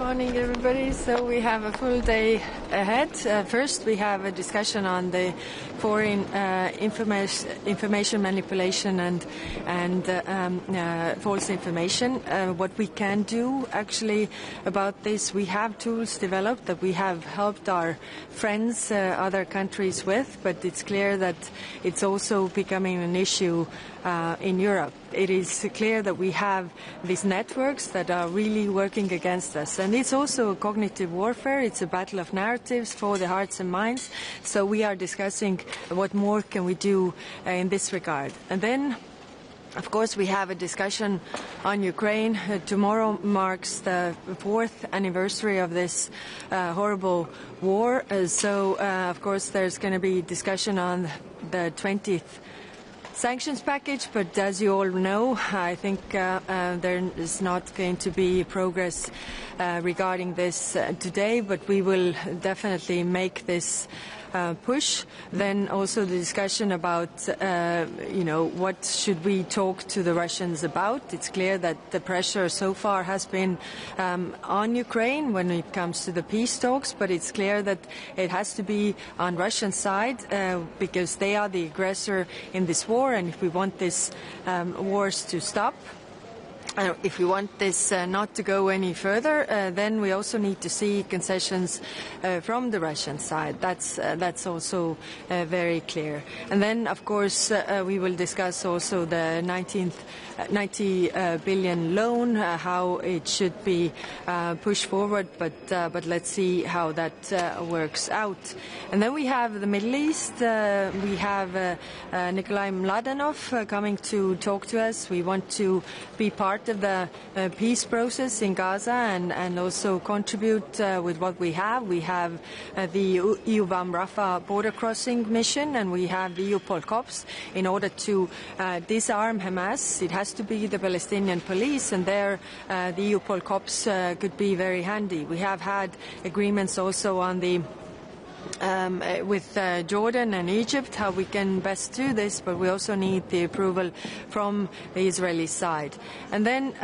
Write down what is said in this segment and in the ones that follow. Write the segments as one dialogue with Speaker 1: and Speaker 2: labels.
Speaker 1: Morning, everybody. So we have a full day ahead. First, we have a discussion on the foreign information manipulation and false information. What we can do actually about this, we have tools developed that we have helped our friends, other countries with, but it's clear that it's also becoming an issue in Europe. It is clear that we have these networks that are really working against us. And it's also a cognitive warfare. It's a battle of narratives for the hearts and minds. So we are discussing what more can we do in this regard. And then, of course, we have a discussion on Ukraine. Tomorrow marks the 4th anniversary of this horrible war. So, of course, there's going to be discussion on the 20th sanctions package, but as you all know, I think there is not going to be progress regarding this today, but we will definitely make this push. Then also the discussion about, what should we talk to the Russians about. It's clear that the pressure so far has been on Ukraine when it comes to the peace talks, but it's clear that it has to be on Russian side because they are the aggressor in this war, and if we want this wars to stop, if we want this not to go any further, then we also need to see concessions from the Russian side. That's also very clear. And then, of course, we will discuss also the 90 billion loan, how it should be pushed forward, but let's see how that works out. And then we have the Middle East. We have Nikolai Mladenov coming to talk to us. We want to be part of the peace process in Gaza and also contribute with what we have. We have the EUBAM Rafah border crossing mission, and we have the EUPOL COPS in order to disarm Hamas. It has to be the Palestinian police, and there the EUPOL COPS could be very handy. We have had agreements also on the with Jordan and Egypt, how we can best do this, but we also need the approval from the Israeli side. And then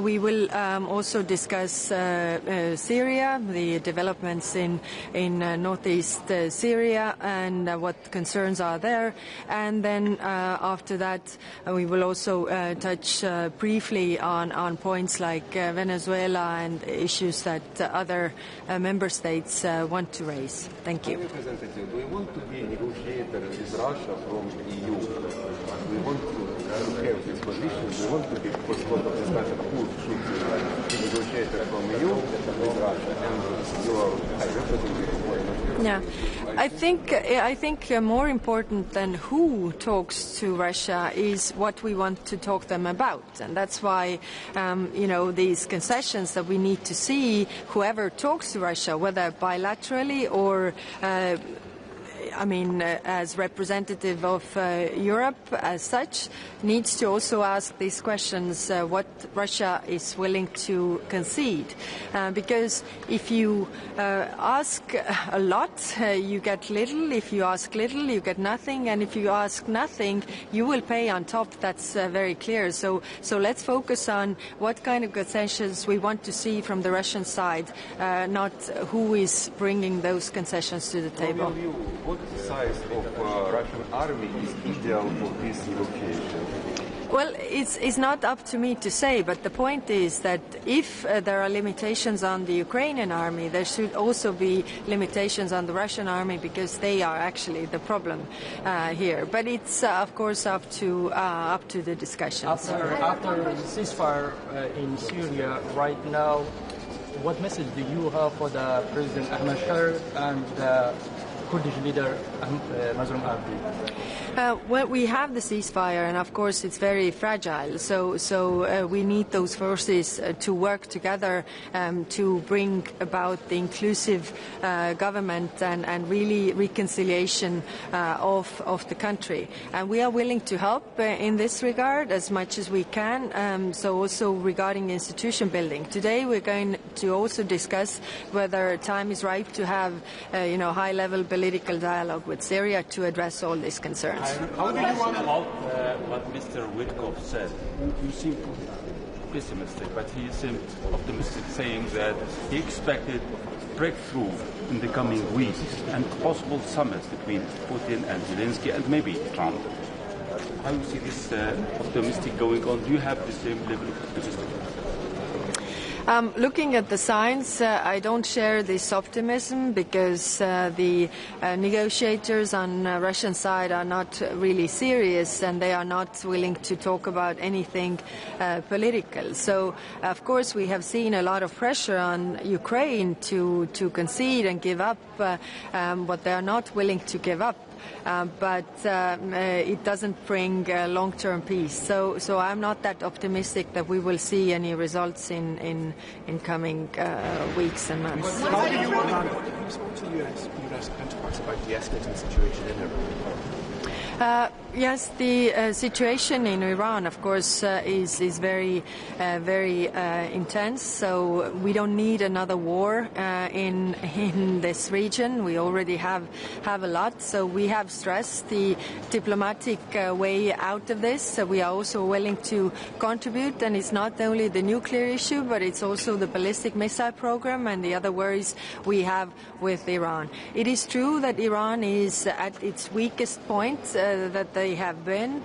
Speaker 1: we will also discuss Syria, the developments in northeast Syria and what concerns are there. And then after that, we will also touch briefly on points like Venezuela and issues that other member states want to raise. Thank you.
Speaker 2: Representative, do we want to be a negotiator with Russia from the EU? We want to have this position. We want to be postponed of discussion who should be negotiator from EU with Russia, and you are high representative.
Speaker 1: Yeah, I think more important than who talks to Russia is what we want to talk to them about, and that's why these concessions that we need to see whoever talks to Russia, whether bilaterally or as representative of Europe as such, needs to also ask these questions, what Russia is willing to concede. Because if you ask a lot, you get little. If you ask little, you get nothing. And if you ask nothing, you will pay on top. That's very clear. So let's focus on what kind of concessions we want to see from the Russian side, not who is bringing those concessions to the table.
Speaker 2: What size of Russian army is ideal for this negotiation?
Speaker 1: Well, it's not up to me to say, but the point is that if there are limitations on the Ukrainian army, there should also be limitations on the Russian army, because they are actually the problem here. But it's, of course, up to the discussions.
Speaker 3: After the ceasefire in Syria right now, what message do you have for the President Ahmed Shar and the Kurdish leader Mazlum Abdi?
Speaker 1: Well, we have the ceasefire, and of course it's very fragile. So we need those forces to work together to bring about the inclusive government and really reconciliation of the country. And we are willing to help in this regard as much as we can. So also regarding institution building, today we're going to also discuss whether time is right to have high-level political dialogue with Syria to address all these concerns.
Speaker 4: How do you want about what Mr. Witkoff said? pessimistic, but he seemed optimistic, saying that he expected breakthrough in the coming weeks and possible summits between Putin and Zelensky and maybe Trump. How do you see this optimistic going on? Do you have the same level of optimism?
Speaker 1: Looking at the signs, I don't share this optimism because the negotiators on the Russian side are not really serious and they are not willing to talk about anything political. So, of course, we have seen a lot of pressure on Ukraine to concede and give up what they are not willing to give up. But it doesn't bring long-term peace. So I'm not that optimistic that we will see any results in coming weeks and months.
Speaker 5: How do you respond to U.S. counterparts about the escalating situation in Iran?
Speaker 1: Yes, the situation in Iran, of course, is very intense. So we don't need another war in this region. We already have a lot. So we have stressed the diplomatic way out of this. So we are also willing to contribute, and it's not only the nuclear issue, but it's also the ballistic missile program and the other worries we have with Iran. It is true that Iran is at its weakest point that they have been.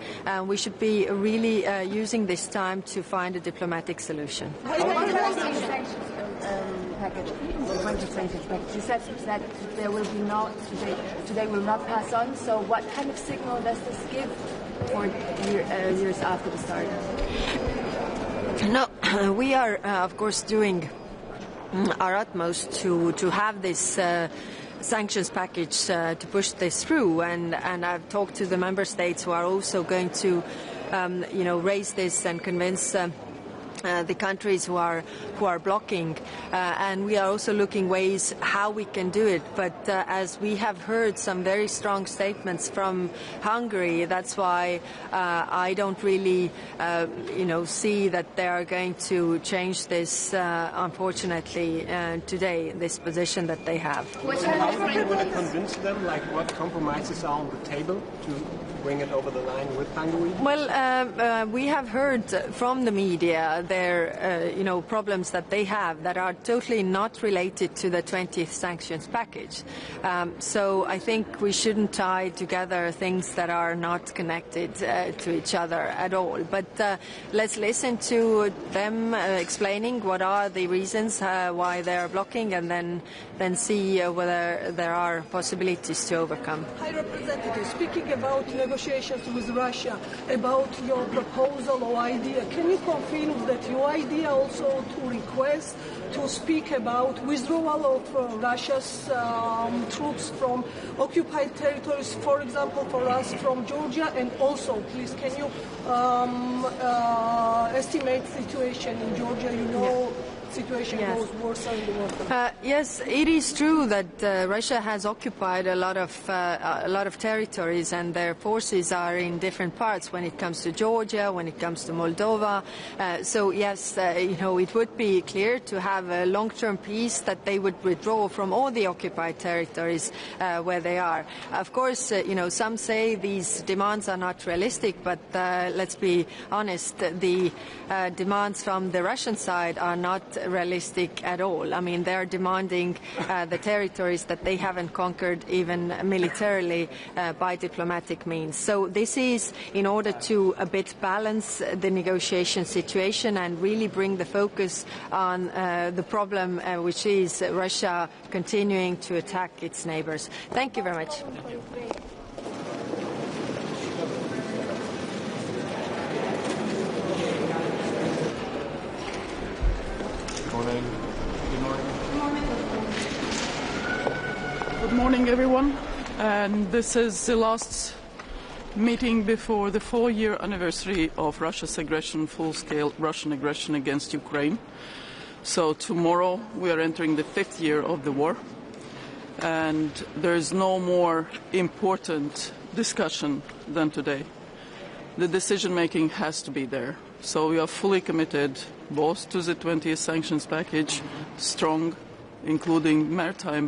Speaker 1: We should be really using this time to find a diplomatic solution.
Speaker 6: You said that there will be today will not pass on. So what kind of signal does this give for years after the start?
Speaker 1: No, we are of course doing our utmost to have this sanctions package to push this through, and I've talked to the member states who are also going to raise this and convince the countries who are blocking, and we are also looking ways how we can do it. But as we have heard some very strong statements from Hungary, that's why I don't really see that they are going to change this, unfortunately, today, this position that they have.
Speaker 5: How are you going to convince them? Like, what compromises are on the table to bring it over the line with Hungary?
Speaker 1: Well, we have heard from the media their problems that they have that are totally not related to the 20th sanctions package. So I think we shouldn't tie together things that are not connected to each other at all. But let's listen to them explaining what are the reasons why they are blocking, and then see whether there are possibilities to overcome.
Speaker 7: High Representative, speaking about negotiations with Russia, about your proposal or idea, can you confirm that your idea also to request to speak about withdrawal of Russia's troops from occupied territories, for example, for us from Georgia, and also, please, can you estimate the situation in Georgia? Situation goes worse in the world.
Speaker 1: Yes, it is true that Russia has occupied a lot of territories, and their forces are in different parts when it comes to Georgia, when it comes to Moldova. So yes, it would be clear to have a long-term peace that they would withdraw from all the occupied territories where they are. Of course, some say these demands are not realistic, but let's be honest, the demands from the Russian side are not realistic at all. I mean, they're demanding the territories that they haven't conquered even militarily by diplomatic means. So this is in order to a bit balance the negotiation situation and really bring the focus on the problem, which is Russia continuing to attack its neighbors. Thank you very much.
Speaker 8: Good morning, everyone. And this is the last meeting before the 4-year anniversary of Russia's aggression, full-scale Russian aggression against Ukraine. So tomorrow we are entering the 5th year of the war, and there is no more important discussion than today. The decision-making has to be there. So we are fully committed both to the 20th sanctions package, strong, including maritime